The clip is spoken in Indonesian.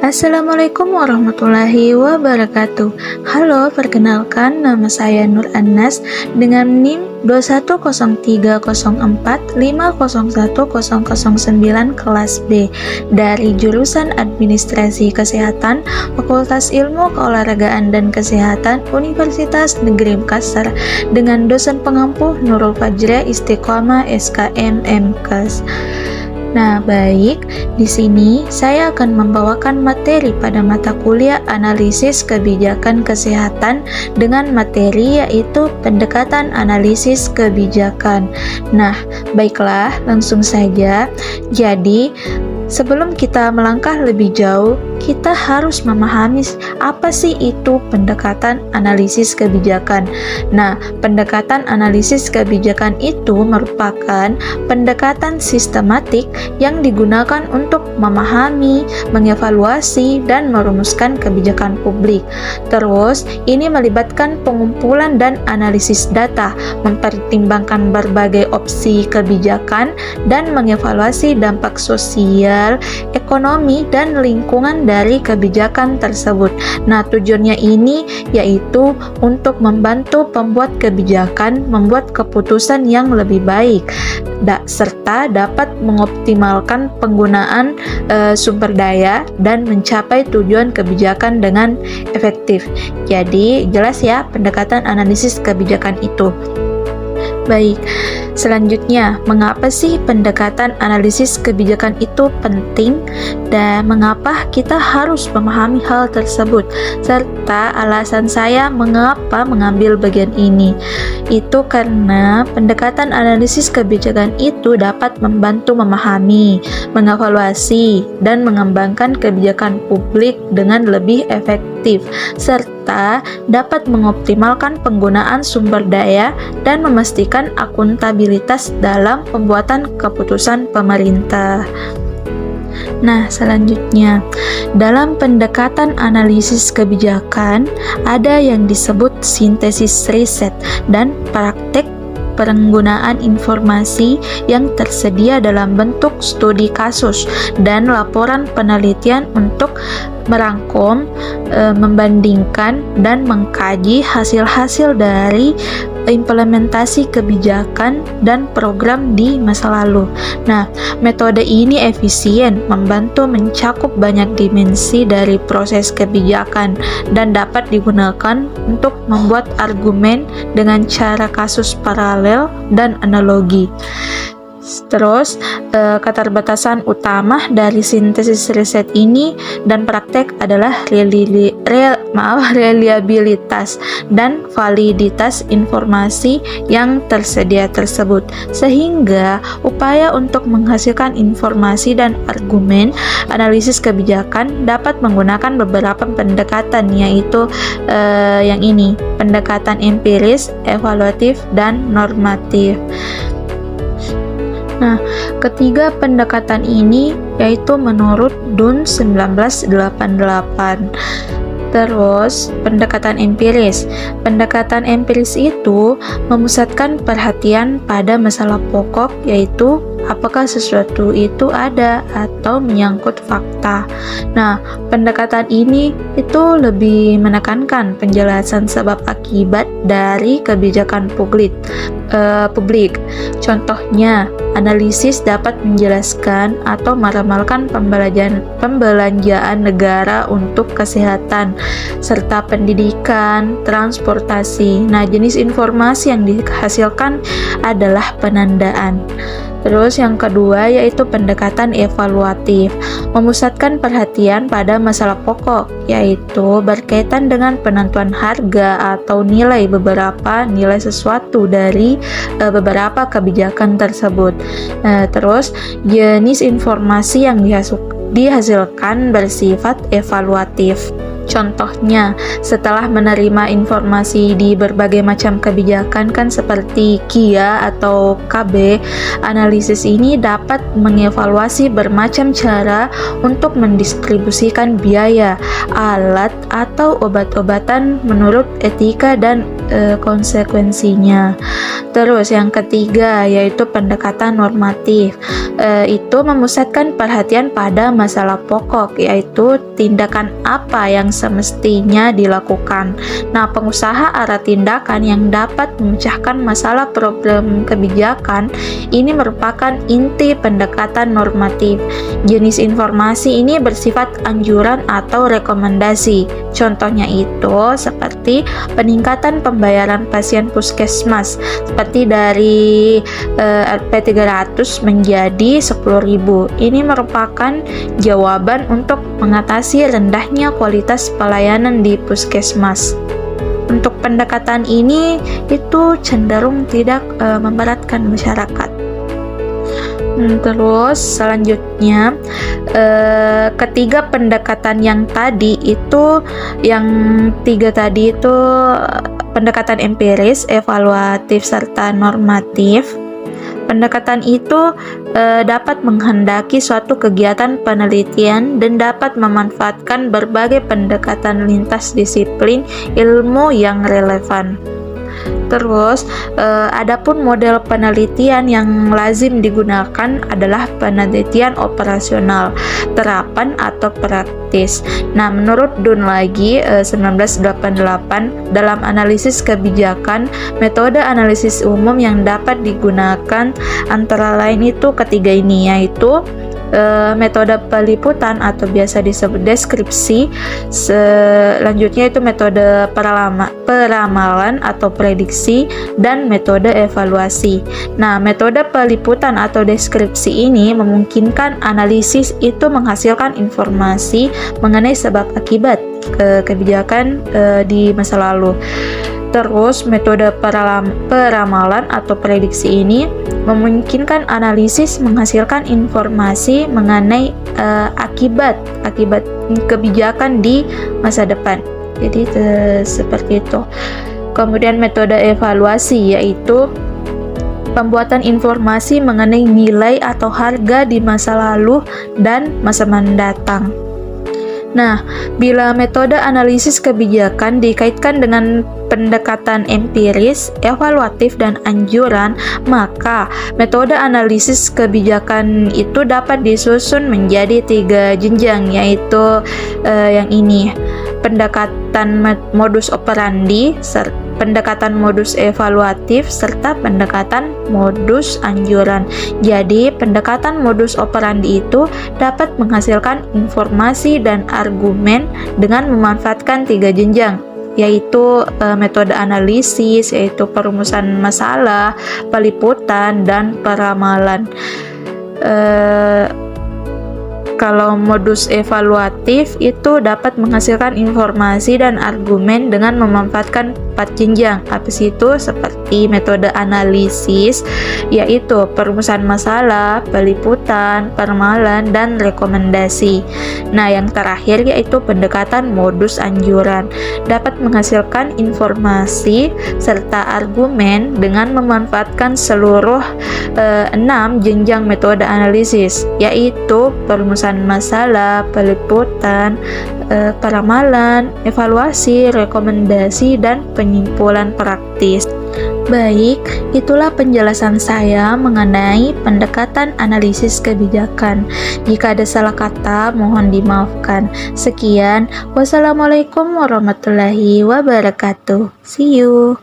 Assalamualaikum warahmatullahi wabarakatuh. Halo, perkenalkan nama saya Nur Anas dengan NIM 21030450109 kelas B dari jurusan Administrasi Kesehatan Fakultas Ilmu Keolahragaan dan Kesehatan Universitas Negeri Makassar dengan dosen pengampu Nurul Fajra Istiqomah SKM MKes. Nah, baik. Di sini saya akan membawakan materi pada mata kuliah analisis kebijakan kesehatan dengan materi yaitu pendekatan analisis kebijakan. Nah, baiklah, langsung saja. Jadi, sebelum kita melangkah lebih jauh, kita harus memahami apa sih itu pendekatan analisis kebijakan. Nah, pendekatan analisis kebijakan itu merupakan pendekatan sistematik yang digunakan untuk memahami, mengevaluasi, dan merumuskan kebijakan publik. Terus, ini melibatkan pengumpulan dan analisis data, mempertimbangkan berbagai opsi kebijakan, dan mengevaluasi dampak sosial, ekonomi, dan lingkungan dari kebijakan tersebut. Nah, tujuannya ini yaitu untuk membantu pembuat kebijakan membuat keputusan yang lebih baik, serta dapat mengoptimalkan penggunaan sumber daya dan mencapai tujuan kebijakan dengan efektif. Jadi, jelas ya pendekatan analisis kebijakan itu. Baik, selanjutnya, mengapa sih pendekatan analisis kebijakan itu penting dan mengapa kita harus memahami hal tersebut, serta alasan saya mengapa mengambil bagian ini. Itu karena pendekatan analisis kebijakan itu dapat membantu memahami, mengevaluasi, dan mengembangkan kebijakan publik dengan lebih efektif, serta dapat mengoptimalkan penggunaan sumber daya dan memastikan akuntabilitas dalam pembuatan keputusan pemerintah. Nah, selanjutnya, dalam pendekatan analisis kebijakan, ada yang disebut sintesis riset dan praktek penggunaan informasi yang tersedia dalam bentuk studi kasus dan laporan penelitian untuk merangkum, membandingkan, dan mengkaji hasil-hasil dari implementasi kebijakan dan program di masa lalu. Nah, metode ini efisien, membantu mencakup banyak dimensi dari proses kebijakan dan dapat digunakan untuk membuat argumen dengan cara kasus paralel dan analogi. Terus, keterbatasan utama dari sintesis riset ini dan praktek adalah reliabilitas dan validitas informasi yang tersedia tersebut, sehingga upaya untuk menghasilkan informasi dan argumen analisis kebijakan dapat menggunakan beberapa pendekatan, yaitu yang ini, pendekatan empiris, evaluatif, dan normatif. Nah, ketiga pendekatan ini yaitu menurut Dunn 1988. Terus, pendekatan empiris. Pendekatan empiris itu memusatkan perhatian pada masalah pokok, yaitu apakah sesuatu itu ada atau menyangkut fakta. Nah, pendekatan ini itu lebih menekankan penjelasan sebab akibat dari kebijakan publik. Contohnya, analisis dapat menjelaskan atau meramalkan pembelanjaan negara untuk kesehatan, serta pendidikan, transportasi. Nah, jenis informasi yang dihasilkan adalah penandaan. Terus yang kedua yaitu pendekatan evaluatif, memusatkan perhatian pada masalah pokok, yaitu berkaitan dengan penentuan harga atau nilai sesuatu dari beberapa kebijakan tersebut. Terus jenis informasi yang dihasilkan bersifat evaluatif. Contohnya, setelah menerima informasi di berbagai macam kebijakan kan seperti KIA atau KB, analisis ini dapat mengevaluasi bermacam cara untuk mendistribusikan biaya, alat, atau obat-obatan menurut etika dan konsekuensinya. Terus yang ketiga yaitu pendekatan normatif. Itu memusatkan perhatian pada masalah pokok, yaitu tindakan apa yang semestinya dilakukan. Nah, pengusaha arah tindakan yang dapat memecahkan masalah problem kebijakan ini merupakan inti pendekatan normatif. Jenis informasi ini bersifat anjuran atau rekomendasi. Contohnya itu seperti peningkatan pembayaran pasien puskesmas, seperti dari Rp300 menjadi Rp10.000. Ini merupakan jawaban untuk mengatasi rendahnya kualitas pelayanan di puskesmas. Untuk pendekatan ini itu cenderung tidak memberatkan masyarakat. Terus selanjutnya ketiga pendekatan yang tiga tadi itu pendekatan empiris, evaluatif, serta normatif. Pendekatan itu dapat menghendaki suatu kegiatan penelitian dan dapat memanfaatkan berbagai pendekatan lintas disiplin ilmu yang relevan. Terus, adapun model penelitian yang lazim digunakan adalah penelitian operasional, terapan atau praktis. Nah, menurut Dunn lagi 1988, dalam analisis kebijakan, metode analisis umum yang dapat digunakan antara lain itu ketiga ini, yaitu metode peliputan atau biasa disebut deskripsi. Selanjutnya itu metode peramalan atau prediksi, dan metode evaluasi. Nah, metode peliputan atau deskripsi ini memungkinkan analisis itu menghasilkan informasi mengenai sebab akibat kebijakan di masa lalu. Terus metode peramalan atau prediksi ini memungkinkan analisis menghasilkan informasi mengenai akibat kebijakan di masa depan. Jadi seperti itu. Kemudian metode evaluasi yaitu pembuatan informasi mengenai nilai atau harga di masa lalu dan masa mendatang. Nah, bila metode analisis kebijakan dikaitkan dengan pendekatan empiris, evaluatif, dan anjuran, maka metode analisis kebijakan itu dapat disusun menjadi 3 jenjang, yaitu yang ini, pendekatan modus operandi, pendekatan modus evaluatif, serta pendekatan modus anjuran. Jadi, pendekatan modus operandi itu dapat menghasilkan informasi dan argumen dengan memanfaatkan 3 jenjang, yaitu metode analisis, yaitu perumusan masalah, peliputan, dan peramalan. Kalau modus evaluatif itu dapat menghasilkan informasi dan argumen dengan memanfaatkan 4 jenjang. Apa sih itu? Seperti metode analisis, yaitu perumusan masalah, peliputan, peramalan, dan rekomendasi. Nah, yang terakhir yaitu pendekatan modus anjuran. Dapat menghasilkan informasi serta argumen dengan memanfaatkan seluruh 6 jenjang metode analisis, yaitu perumusan masalah, peliputan, peramalan, evaluasi, rekomendasi, dan penyimpulan praktis. Baik, itulah penjelasan saya mengenai pendekatan analisis kebijakan. Jika ada salah kata, mohon dimaafkan. Sekian, wassalamualaikum warahmatullahi wabarakatuh. See you.